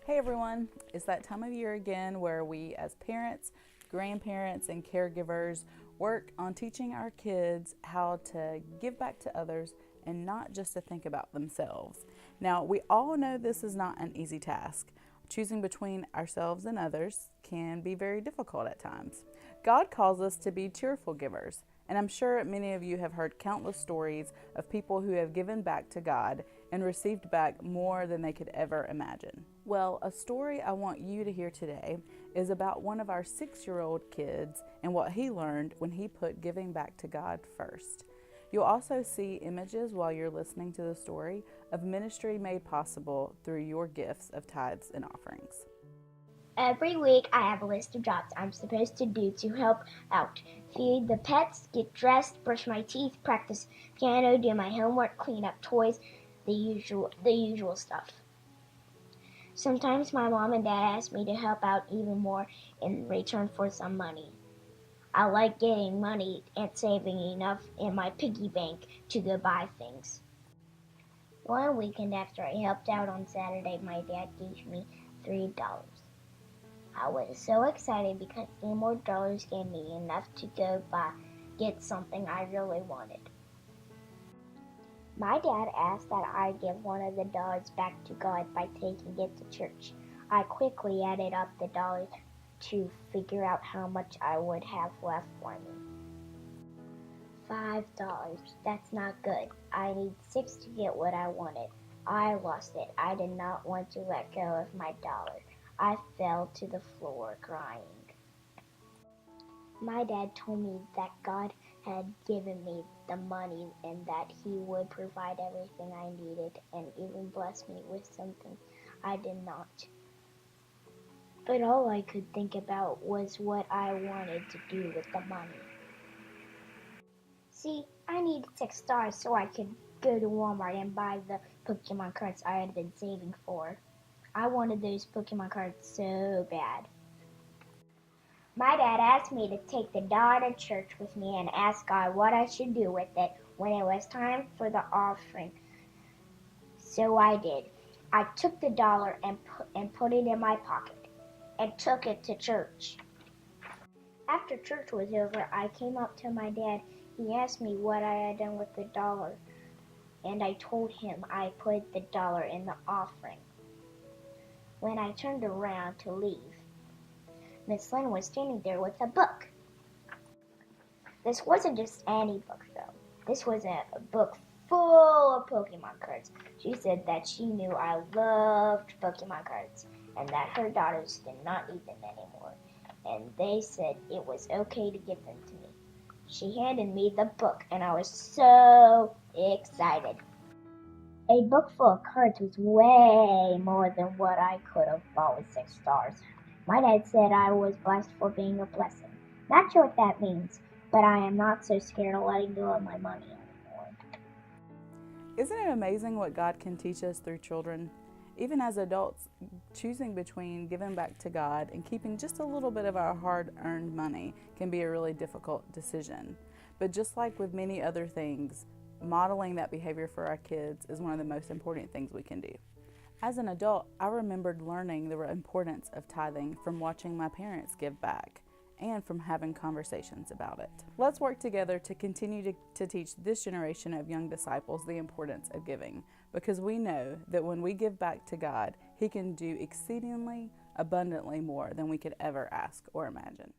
Hey everyone, it's that time of year again where we as parents, grandparents, and caregivers work on teaching our kids how to give back to others and not just to think about themselves. Now, we all know this is not an easy task. Choosing between ourselves and others can be very difficult at times. God calls us to be cheerful givers, and I'm sure many of you have heard countless stories of people who have given back to God and received back more than they could ever imagine. Well, a story I want you to hear today is about one of our 6-year-old kids and what he learned when he put giving back to God first. You'll also see images while you're listening to the story of ministry made possible through your gifts of tithes and offerings. Every week I have a list of jobs I'm supposed to do to help out. Feed the pets, get dressed, brush my teeth, practice piano, do my homework, clean up toys, the usual stuff. Sometimes my mom and dad ask me to help out even more in return for some money. I like getting money and saving enough in my piggy bank to go buy things. One weekend after I helped out on Saturday, my dad gave me $3. I was so excited because $3 more gave me enough to go get something I really wanted. My dad asked that I give one of the dollars back to God by taking it to church. I quickly added up the dollars to figure out how much I would have left for me. $5. That's not good. I need 6 to get what I wanted. I lost it. I did not want to let go of my dollar. I fell to the floor crying. My dad told me that God had given me the money and that he would provide everything I needed and even bless me with something I did not. But all I could think about was what I wanted to do with the money. See, I needed $6 so I could go to Walmart and buy the Pokemon cards I had been saving for. I wanted those Pokemon cards so bad. My dad asked me to take the dollar to church with me and ask God what I should do with it when it was time for the offering. So I did. I took the dollar and put it in my pocket and took it to church. After church was over, I came up to my dad. He asked me what I had done with the dollar, and I told him I put the dollar in the offering. When I turned around to leave, Miss Lynn was standing there with a book. This wasn't just any book, though. This was a book full of Pokemon cards. She said that she knew I loved Pokemon cards and that her daughters did not need them anymore, and they said it was okay to give them to me. She handed me the book, and I was so excited. A book full of cards was way more than what I could have bought with $6. My dad said I was blessed for being a blessing. Not sure what that means, but I am not so scared of letting go of my money anymore. Isn't it amazing what God can teach us through children? Even as adults, choosing between giving back to God and keeping just a little bit of our hard-earned money can be a really difficult decision. But just like with many other things, modeling that behavior for our kids is one of the most important things we can do. As an adult, I remembered learning the importance of tithing from watching my parents give back and from having conversations about it. Let's work together to continue to teach this generation of young disciples the importance of giving, because we know that when we give back to God, He can do exceedingly abundantly more than we could ever ask or imagine.